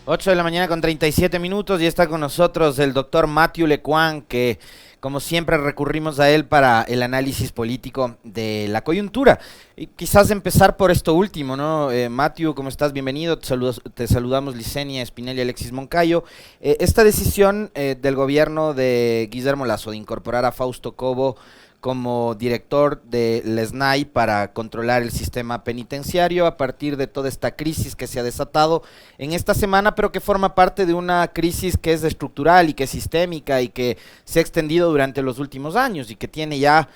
8 de la mañana con 37 minutos y está con nosotros el doctor Mathieu Lecoin, que como siempre recurrimos a él para el análisis político de la coyuntura. Y quizás empezar por esto último, ¿no? Mathieu, ¿cómo estás? Bienvenido, te saludamos Licenia Espinel y Alexis Moncayo. Esta decisión del gobierno de Guillermo Lasso de incorporar a Fausto Cobo como director del SNAI para controlar el sistema penitenciario a partir de toda esta crisis que se ha desatado en esta semana, pero que forma parte de una crisis que es estructural y que es sistémica y que se ha extendido durante los últimos años y que tiene ya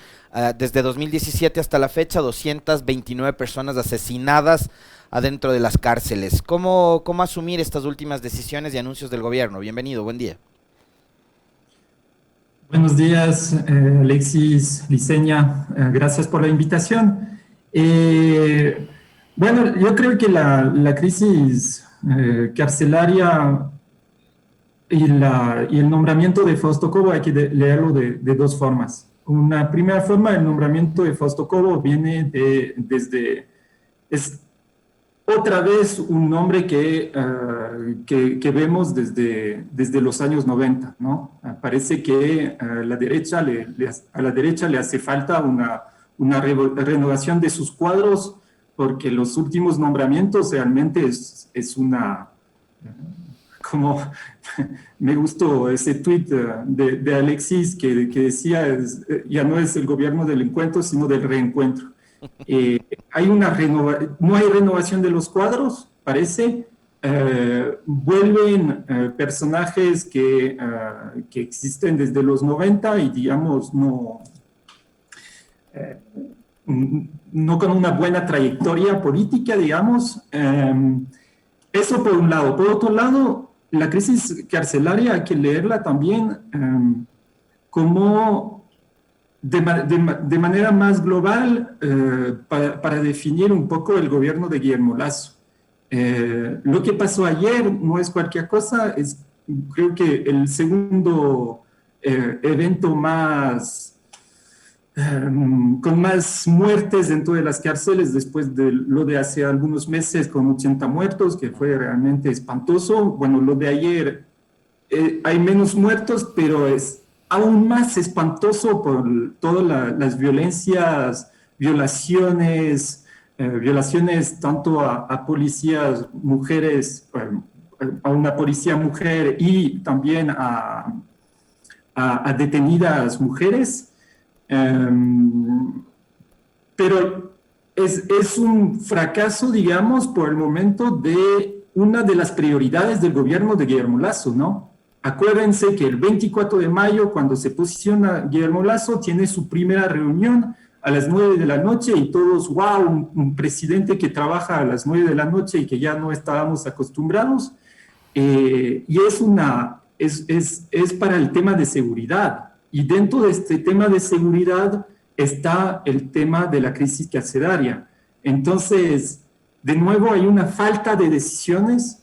desde 2017 hasta la fecha 229 personas asesinadas adentro de las cárceles. ¿Cómo asumir estas últimas decisiones y anuncios del gobierno? Bienvenido, buen día. Buenos días, Alexis, Liceña, gracias por la invitación. Bueno, yo creo que la crisis carcelaria y el nombramiento de Fausto Cobo hay que leerlo de dos formas. Una primera forma, el nombramiento de Fausto Cobo viene es otra vez un nombre que vemos desde los años 90, ¿no? Parece que a la derecha le hace falta una renovación de sus cuadros, porque los últimos nombramientos realmente es una... Como me gustó ese tuit de Alexis que decía, ya no es el gobierno del encuentro, sino del reencuentro. No hay renovación de los cuadros, parece. Vuelven personajes que existen desde los 90 y, digamos, no con una buena trayectoria política, digamos. Eso por un lado. Por otro lado, la crisis carcelaria hay que leerla también como de manera más global para definir un poco el gobierno de Guillermo Lasso. Lo que pasó ayer no es cualquier cosa, creo que el segundo evento con más muertes dentro de las cárceles después de lo de hace algunos meses con 80 muertos, que fue realmente espantoso. Bueno, lo de ayer hay menos muertos, pero es aún más espantoso por todas las violaciones tanto a policías mujeres, a una policía mujer y también a detenidas mujeres. Pero es un fracaso, digamos, por el momento de una de las prioridades del gobierno de Guillermo Lasso, ¿no? Acuérdense que el 24 de mayo, cuando se posiciona Guillermo Lasso, tiene su primera reunión a las 9 de la noche y todos, wow, un presidente que trabaja a las 9 de la noche y que ya no estábamos acostumbrados. Y es para el tema de seguridad. Y dentro de este tema de seguridad está el tema de la crisis carcelaria. Entonces, de nuevo, hay una falta de decisiones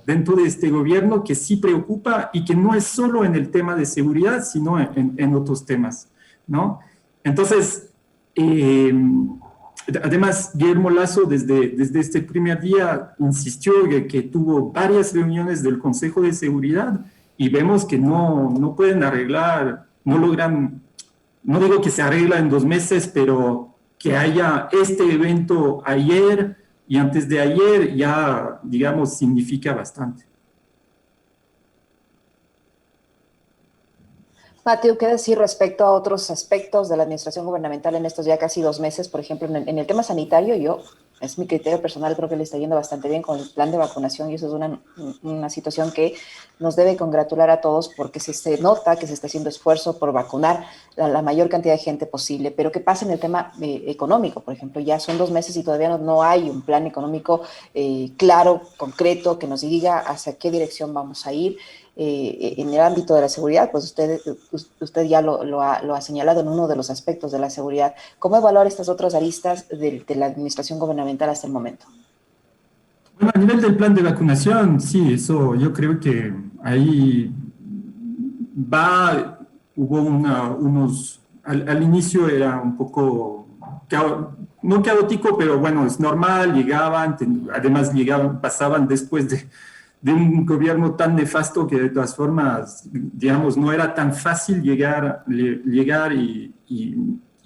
dentro de este gobierno que sí preocupa y que no es solo en el tema de seguridad, sino en otros temas, ¿no? Entonces, además, Guillermo Lasso desde este primer día insistió que tuvo varias reuniones del Consejo de Seguridad y vemos que no pueden arreglar, no logran, no digo que se arregla en 2 meses, pero que haya este evento ayer y antes de ayer ya, digamos, significa bastante. Mathieu, ¿qué decir respecto a otros aspectos de la administración gubernamental en estos ya casi 2 meses? Por ejemplo, en el tema sanitario, es mi criterio personal, creo que le está yendo bastante bien con el plan de vacunación y eso es una situación que nos debe congratular a todos porque se nota que se está haciendo esfuerzo por vacunar la mayor cantidad de gente posible. Pero ¿qué pasa en el tema económico? Por ejemplo, ya son 2 meses y todavía no hay un plan económico claro, concreto, que nos diga hacia qué dirección vamos a ir. En el ámbito de la seguridad, pues usted ya lo ha señalado en uno de los aspectos de la seguridad. ¿Cómo evaluar estas otras aristas de la administración gubernamental hasta el momento? Bueno, a nivel del plan de vacunación, sí, eso yo creo que ahí hubo al inicio era un poco, no caótico, pero bueno, es normal, pasaban después de un gobierno tan nefasto que de todas formas, digamos, no era tan fácil llegar y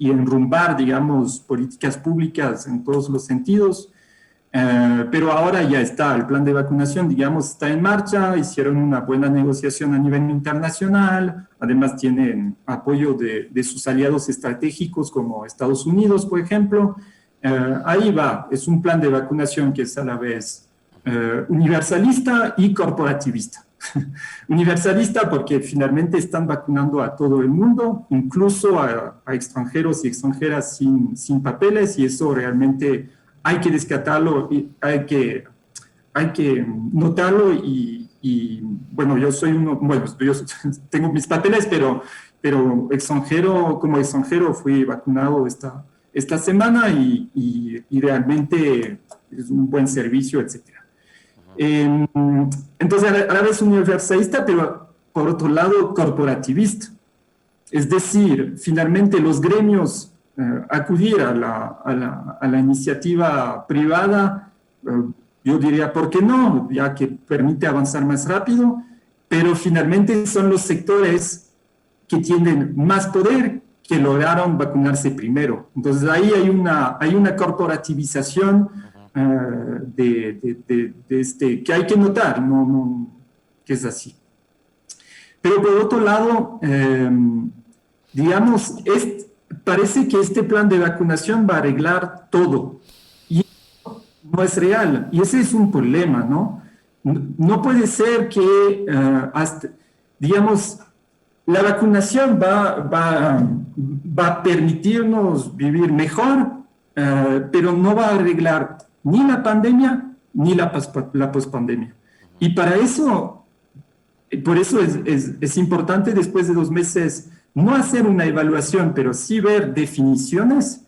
enrumbar, digamos, políticas públicas en todos los sentidos. Pero ahora ya está, el plan de vacunación, digamos, está en marcha, hicieron una buena negociación a nivel internacional, además tienen apoyo de sus aliados estratégicos como Estados Unidos, por ejemplo. Ahí va, es un plan de vacunación que es a la vez universalista y corporativista. Universalista porque finalmente están vacunando a todo el mundo, incluso a extranjeros y extranjeras sin papeles, y eso realmente hay que descartarlo, hay que notarlo bueno, yo soy yo tengo mis papeles, pero como extranjero fui vacunado esta semana y realmente es un buen servicio, etcétera. Entonces, a la vez universalista, pero por otro lado corporativista. Es decir, finalmente los gremios acudir a la iniciativa privada, yo diría, ¿por qué no? Ya que permite avanzar más rápido, pero finalmente son los sectores que tienen más poder que lograron vacunarse primero. Entonces ahí hay una corporativización que hay que notar, que es así. Pero por otro lado, digamos, parece que este plan de vacunación va a arreglar todo, y no es real, y ese es un problema, ¿no? No puede ser que, digamos, la vacunación va a permitirnos vivir mejor, pero no va a arreglar ni la pandemia ni la pospandemia. Y para eso, por eso es importante después de 2 meses no hacer una evaluación, pero sí ver definiciones.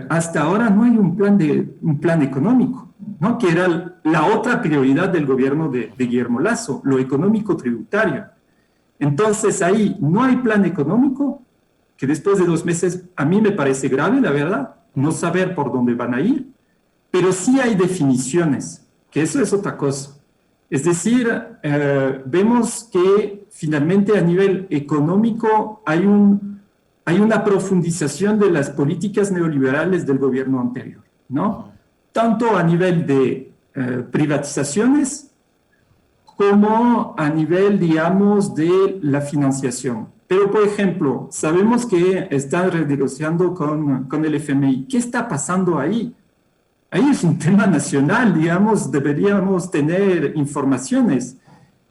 Hasta ahora no hay un plan económico, ¿no? Que era la otra prioridad del gobierno de Guillermo Lasso, lo económico tributario. Entonces ahí no hay plan económico, que después de 2 meses a mí me parece grave, la verdad, no saber por dónde van a ir, pero sí hay definiciones, que eso es otra cosa. Es decir, vemos que finalmente a nivel económico hay una profundización de las políticas neoliberales del gobierno anterior, ¿no? Tanto a nivel de privatizaciones como a nivel, digamos, de la financiación. Pero, por ejemplo, sabemos que están renegociando con el FMI. ¿Qué está pasando ahí? Ahí es un tema nacional, digamos, deberíamos tener informaciones.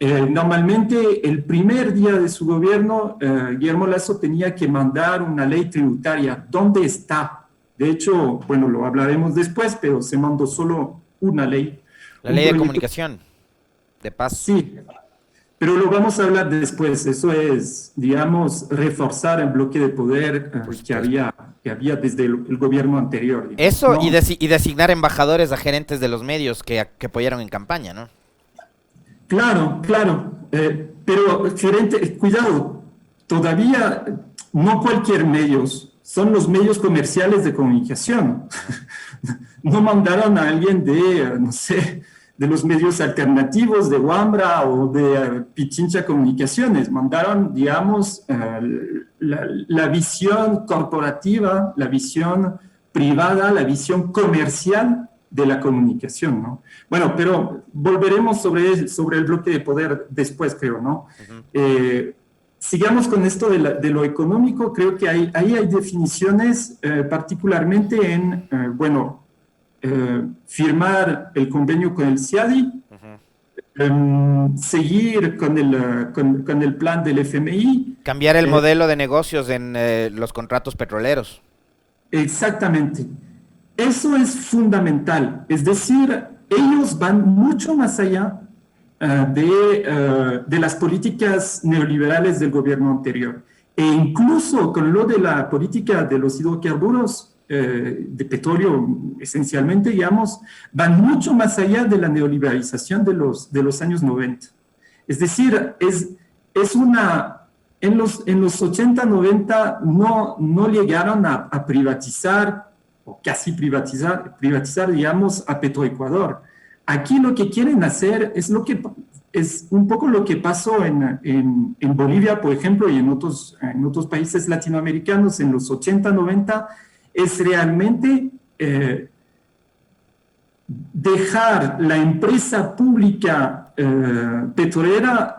Normalmente, el primer día de su gobierno, Guillermo Lasso tenía que mandar una ley tributaria. ¿Dónde está? De hecho, bueno, lo hablaremos después, pero se mandó solo una ley. La ley de comunicación, de paz. Sí, pero lo vamos a hablar después. Eso es, digamos, reforzar el bloque de poder que había desde el gobierno anterior. Digamos, eso, ¿no? y designar embajadores a gerentes de los medios que apoyaron en campaña, ¿no? Claro, pero cuidado, todavía no cualquier medios, son los medios comerciales de comunicación. No mandaron a alguien no sé, de los medios alternativos, de Wambra o de Pichincha Comunicaciones. Mandaron, digamos, la visión corporativa, la visión privada, la visión comercial de la comunicación, ¿no? Bueno, pero volveremos sobre el bloque de poder después, creo, ¿no? Uh-huh. Sigamos con esto de lo económico. Creo que ahí hay definiciones, particularmente en, firmar el convenio con el CIADI, seguir con el plan del FMI. Cambiar el modelo de negocios en los contratos petroleros. Exactamente. Eso es fundamental. Es decir, ellos van mucho más allá de las políticas neoliberales del gobierno anterior. E incluso con lo de la política de los hidrocarburos, de petróleo esencialmente, digamos, van mucho más allá de la neoliberalización de los años 90. Es decir, en los 80, 90 no llegaron a privatizar, o casi privatizar, digamos, a Petroecuador. aquí lo que quieren hacer es es un poco lo que pasó en Bolivia, por ejemplo, y en otros países latinoamericanos en los 80, 90, es realmente dejar la empresa pública petrolera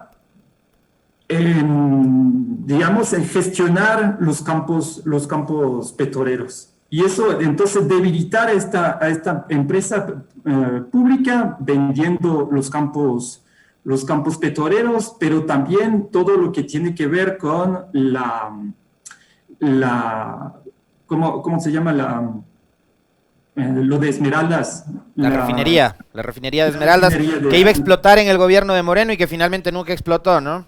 digamos, en gestionar los campos petroleros. Y eso, entonces, debilitar a esta empresa pública vendiendo los campos petroleros, pero también todo lo que tiene que ver con ¿cómo se llama? Lo de Esmeraldas. La refinería de Esmeraldas, que iba a explotar en el gobierno de Moreno y que finalmente nunca explotó, ¿no?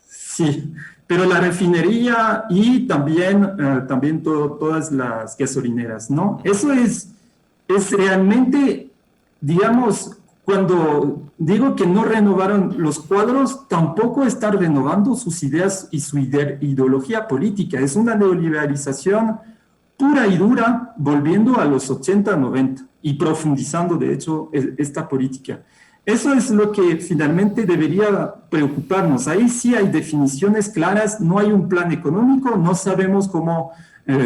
Sí, pero la refinería y también todas las gasolineras, ¿no? Eso es realmente, digamos, cuando digo que no renovaron los cuadros, tampoco están renovando sus ideas y su ideología política. Es una neoliberalización pura y dura, volviendo a los 80, 90 y profundizando, de hecho, esta política. Eso es lo que finalmente debería preocuparnos. Ahí sí hay definiciones claras, no hay un plan económico, no sabemos cómo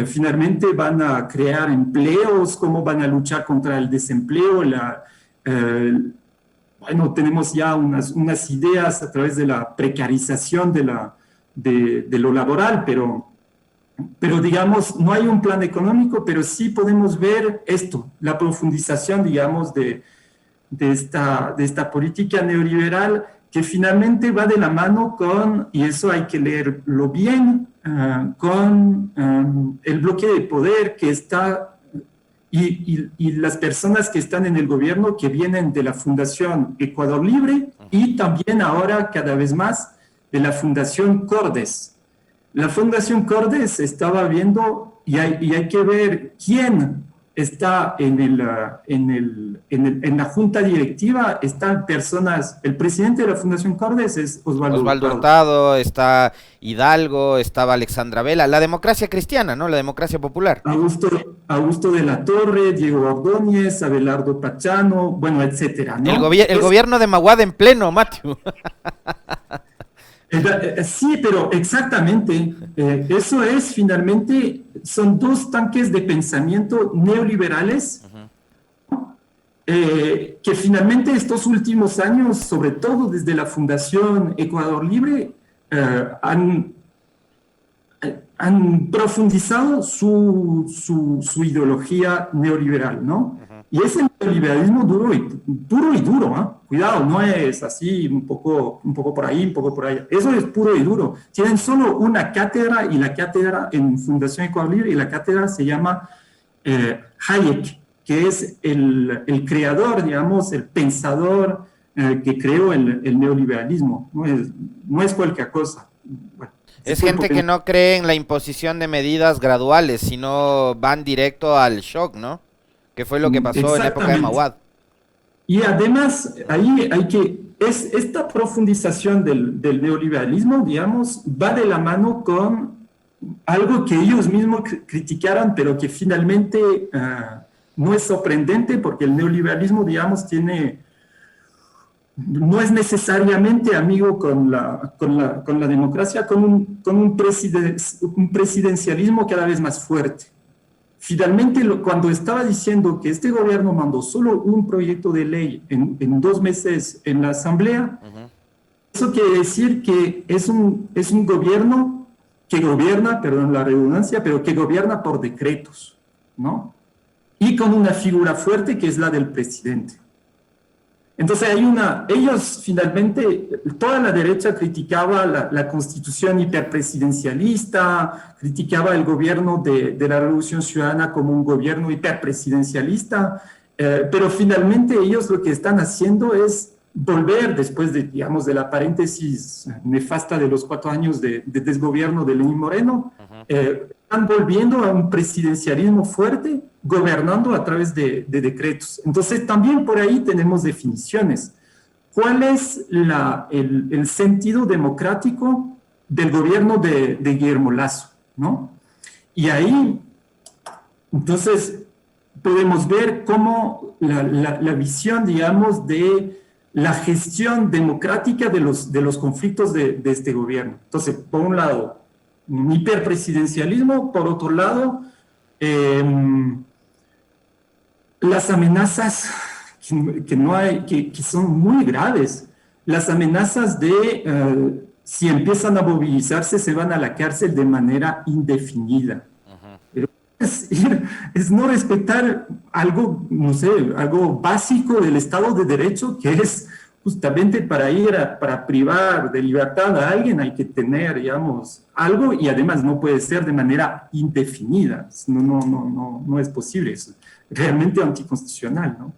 finalmente van a crear empleos, cómo van a luchar contra el desempleo. Bueno, tenemos ya unas ideas a través de la precarización de lo laboral, pero digamos, no hay un plan económico, pero sí podemos ver esto, la profundización, digamos, de esta política neoliberal que finalmente va de la mano con, y eso hay que leerlo bien, con el bloque de poder que está, y las personas que están en el gobierno que vienen de la Fundación Ecuador Libre y también ahora cada vez más de la Fundación Cordes. La Fundación Cordes estaba viendo, y hay que ver quién está en la junta directiva. Están personas, el presidente de la Fundación Cordes es Osvaldo Hurtado, está Hidalgo, estaba Alexandra Vela, la democracia cristiana, ¿no? La democracia popular. Augusto de la Torre, Diego Ordóñez, Abelardo Pachano, bueno, etcétera, ¿no? El gobierno de Maguad en pleno, Matthew. Sí, pero exactamente, eso es finalmente, son dos tanques de pensamiento neoliberales que finalmente estos últimos años, sobre todo desde la Fundación Ecuador Libre, han profundizado su ideología neoliberal, ¿no? Y es el neoliberalismo puro y duro, ¿eh? Cuidado, no es así un poco por ahí, un poco por allá. Eso es puro y duro. Tienen solo una cátedra, y la cátedra en Fundación Ecuador Libre, y la cátedra se llama Hayek, que es el creador, digamos, el pensador que creó el neoliberalismo. No es cualquier cosa. Bueno, es gente que no cree en la imposición de medidas graduales, sino van directo al shock, ¿no? Que fue lo que pasó en la época de Maguad. Y además, ahí esta profundización del neoliberalismo, digamos, va de la mano con algo que ellos mismos criticaron, pero que finalmente no es sorprendente, porque el neoliberalismo, digamos, no es necesariamente amigo con la democracia, con un presidencialismo cada vez más fuerte. Finalmente, cuando estaba diciendo que este gobierno mandó solo un proyecto de ley en 2 meses en la Asamblea, eso quiere decir que es un gobierno que gobierna, perdón la redundancia, pero que gobierna por decretos, ¿no? Y con una figura fuerte que es la del presidente. Entonces ellos finalmente, toda la derecha criticaba la constitución hiperpresidencialista, criticaba el gobierno de la Revolución Ciudadana como un gobierno hiperpresidencialista, pero finalmente ellos lo que están haciendo es volver, después de la paréntesis nefasta de los 4 años de desgobierno de Lenín Moreno, están volviendo a un presidencialismo fuerte, gobernando a través de decretos. Entonces, también por ahí tenemos definiciones. ¿Cuál es el sentido democrático del gobierno de Guillermo Lasso, ¿no? Y ahí, entonces, podemos ver cómo la visión, digamos, de la gestión democrática de los conflictos de este gobierno. Entonces, por un lado, un hiperpresidencialismo, por otro lado, las amenazas que son muy graves, las amenazas de si empiezan a movilizarse se van a la cárcel de manera indefinida. Pero es no respetar algo, no sé, algo básico del Estado de Derecho, que es justamente para privar de libertad a alguien hay que tener, digamos, algo, y además no puede ser de manera indefinida. No es posible, es realmente anticonstitucional, ¿no?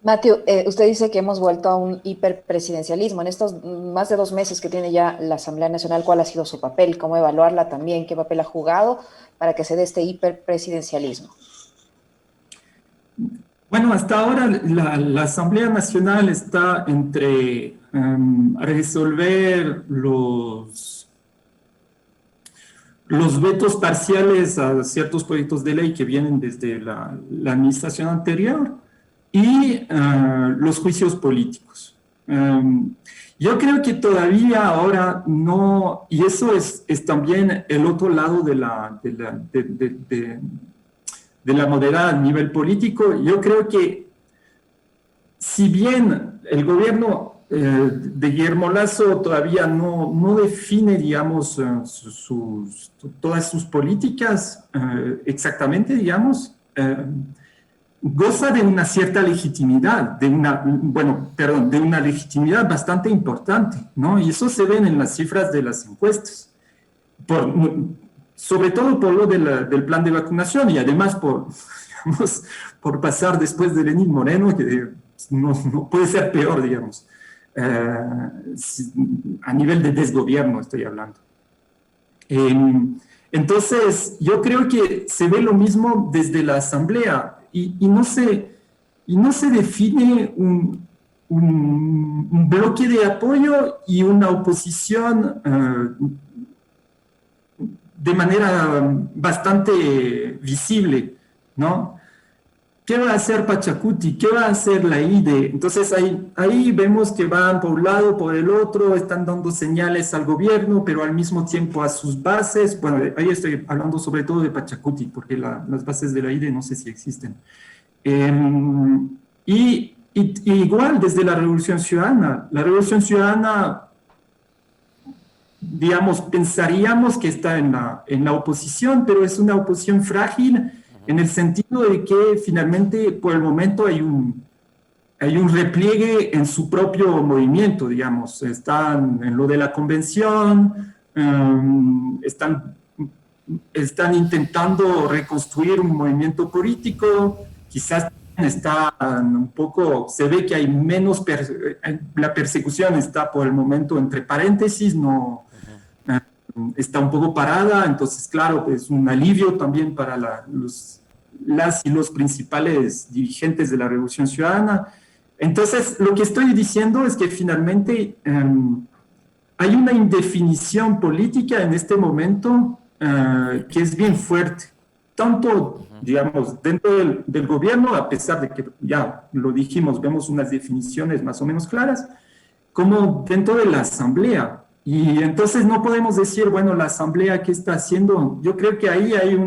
Matthew, usted dice que hemos vuelto a un hiperpresidencialismo. En estos más de 2 meses que tiene ya la Asamblea Nacional, ¿cuál ha sido su papel? ¿Cómo evaluarla también? ¿Qué papel ha jugado para que se dé este hiperpresidencialismo? Bueno, hasta ahora la Asamblea Nacional está entre resolver los vetos parciales a ciertos proyectos de ley que vienen desde la administración anterior y los juicios políticos. Yo creo que todavía ahora no, y eso es también el otro lado de la moneda a nivel político. Yo creo que si bien el gobierno de Guillermo Lasso todavía no define, digamos, todas sus políticas exactamente, digamos, goza de una cierta legitimidad, de una legitimidad bastante importante, ¿no? Y eso se ve en las cifras de las encuestas. Sobre todo por lo del plan de vacunación y además por pasar después de Lenín Moreno, que no puede ser peor, digamos, a nivel de desgobierno estoy hablando. Entonces, yo creo que se ve lo mismo desde la Asamblea y no se define un bloque de apoyo y una oposición de manera bastante visible, ¿no? ¿Qué va a hacer Pachacuti? ¿Qué va a hacer la IDE? Entonces ahí vemos que van por un lado, por el otro, están dando señales al gobierno, pero al mismo tiempo a sus bases. Bueno, ahí estoy hablando sobre todo de Pachacuti, porque las bases de la IDE no sé si existen. Y igual desde la Revolución Ciudadana, digamos, pensaríamos que está en la oposición, pero es una oposición frágil en el sentido de que finalmente por el momento hay un repliegue en su propio movimiento, digamos. Están en lo de la convención, están intentando reconstruir un movimiento político, quizás están un poco, se ve que hay menos, la persecución está por el momento entre paréntesis, está un poco parada, entonces claro, es un alivio también para las y los principales dirigentes de la Revolución Ciudadana. Entonces, lo que estoy diciendo es que finalmente hay una indefinición política en este momento que es bien fuerte, tanto, digamos, dentro del gobierno, a pesar de que ya lo dijimos, vemos unas definiciones más o menos claras, como dentro de la Asamblea. Y entonces no podemos decir, bueno, la Asamblea, ¿qué está haciendo? Yo creo que ahí hay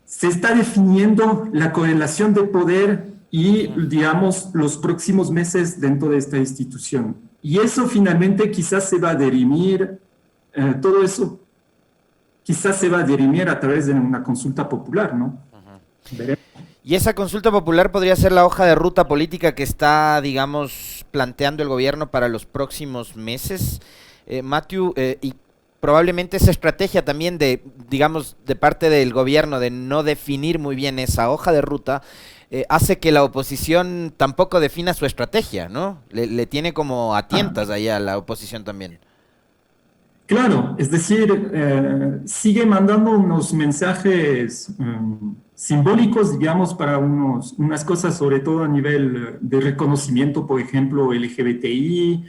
se está definiendo la correlación de poder y, digamos, los próximos meses dentro de esta institución. Y eso finalmente quizás se va a dirimir, todo eso quizás se va a dirimir a través de una consulta popular, ¿no? Veremos. Y esa consulta popular podría ser la hoja de ruta política que está, digamos, planteando el gobierno para los próximos meses, Matthew, y probablemente esa estrategia también de, digamos, de parte del gobierno de no definir muy bien esa hoja de ruta, hace que la oposición tampoco defina su estrategia, ¿no? Le tiene como a tientas ahí a la oposición también. Claro, es decir, sigue mandando unos mensajes simbólicos, digamos, para unas cosas, sobre todo a nivel de reconocimiento, por ejemplo, LGBTI,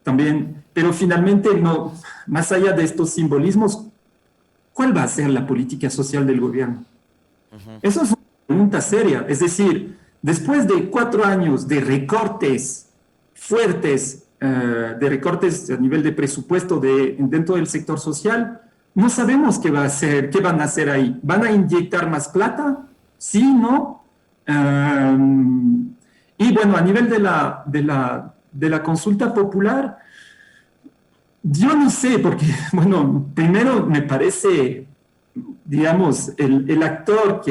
también, pero finalmente, no, más allá de estos simbolismos, ¿cuál va a ser la política social del gobierno? Eso es una pregunta seria. Es decir, después de 4 años de recortes fuertes, de recortes a nivel de presupuesto dentro del sector social, no sabemos qué van a hacer ahí. ¿Van a inyectar más plata? ¿Sí? ¿No? Y bueno, a nivel de la consulta popular, yo no sé, porque, bueno, primero me parece, digamos, el actor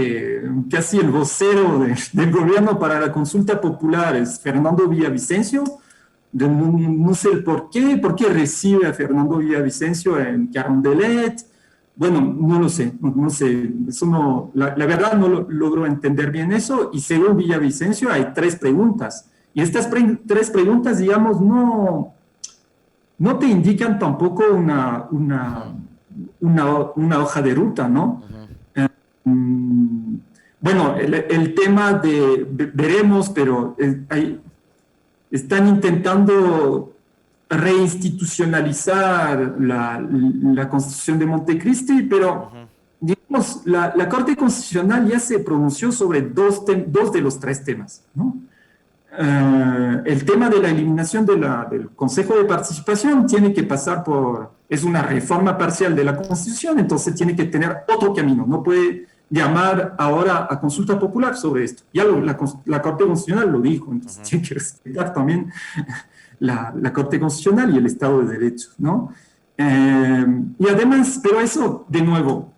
casi el vocero del gobierno para la consulta popular es Fernando Villavicencio. No sé el por qué recibe a Fernando Villavicencio en Carondelet. Bueno, no lo sé, eso no, la verdad no logro entender bien eso, y según Villavicencio hay 3 preguntas, y estas 3 preguntas, digamos, no te indican tampoco una hoja de ruta, ¿no? Bueno, el tema veremos, pero están intentando reinstitucionalizar la Constitución de Montecristi, pero digamos, la Corte Constitucional ya se pronunció sobre dos de los 3 temas, ¿no? El tema de la eliminación del Consejo de Participación tiene que pasar es una reforma parcial de la Constitución, entonces tiene que tener otro camino, no puede llamar ahora a consulta popular sobre esto. Ya la Corte Constitucional lo dijo, entonces tiene que respetar también la Corte Constitucional y el Estado de Derecho, ¿no? Y además, pero eso, de nuevo,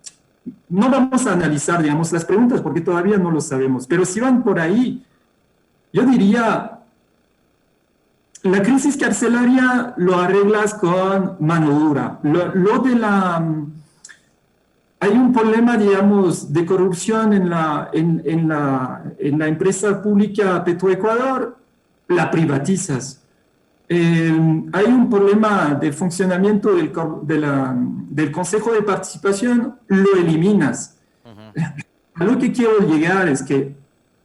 no vamos a analizar, digamos, las preguntas porque todavía no lo sabemos, pero si van por ahí, yo diría, la crisis carcelaria lo arreglas con mano dura. Hay un problema, digamos, de corrupción en la empresa pública Petroecuador, la privatizas. Hay un problema de funcionamiento del Consejo de Participación, lo eliminas. A lo que quiero llegar es que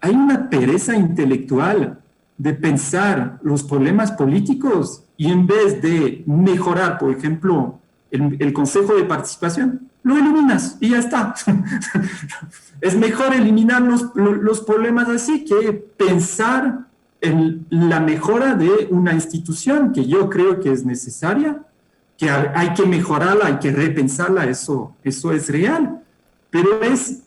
hay una pereza intelectual de pensar los problemas políticos y en vez de mejorar, por ejemplo, el Consejo de Participación, lo eliminas y ya está. Es mejor eliminar los problemas así que pensar en la mejora de una institución que yo creo que es necesaria, que hay que mejorarla, hay que repensarla, eso es real, pero es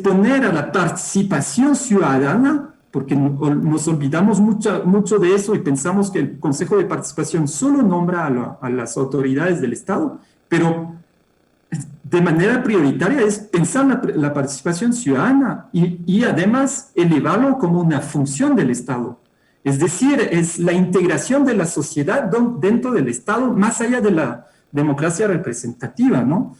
poner a la participación ciudadana, porque nos olvidamos mucho de eso y pensamos que el Consejo de Participación solo nombra a las autoridades del Estado, pero de manera prioritaria es pensar la participación ciudadana y además elevarlo como una función del Estado. Es decir, es la integración de la sociedad dentro del Estado, más allá de la democracia representativa, ¿no?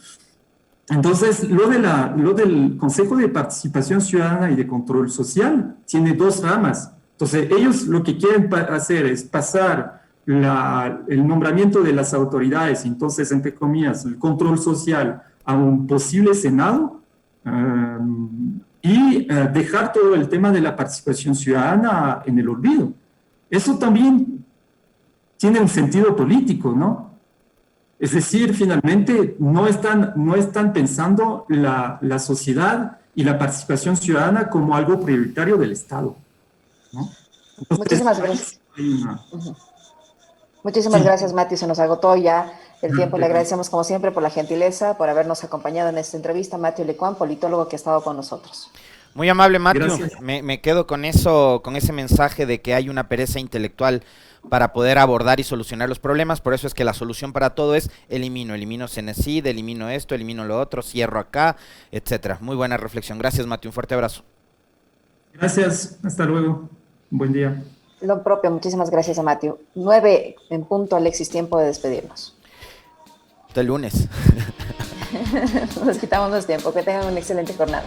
Entonces, lo del Consejo de Participación Ciudadana y de Control Social tiene 2 ramas. Entonces, ellos lo que quieren hacer es pasar el nombramiento de las autoridades, entonces, entre comillas, el control social a un posible Senado y dejar todo el tema de la participación ciudadana en el olvido. Eso también tiene un sentido político, ¿no? Es decir, finalmente no están pensando la sociedad y la participación ciudadana como algo prioritario del Estado, ¿no? Entonces, muchísimas gracias. Muchísimas gracias, Mati. Se nos agotó ya el tiempo. Le agradecemos, como siempre, por la gentileza, por habernos acompañado en esta entrevista. Mathieu Lecuan, politólogo que ha estado con nosotros. Muy amable, Mathieu. Me quedo con ese mensaje de que hay una pereza intelectual para poder abordar y solucionar los problemas. Por eso es que la solución para todo es elimino Cenecid, elimino esto, elimino lo otro, cierro acá, etcétera. Muy buena reflexión. Gracias, Mathieu. Un fuerte abrazo. Gracias. Hasta luego. Buen día. Lo propio. Muchísimas gracias a Mathieu. 9 en punto, Alexis. Tiempo de despedirnos. Hasta el lunes. Nos quitamos más tiempo. Que tengan una excelente jornada.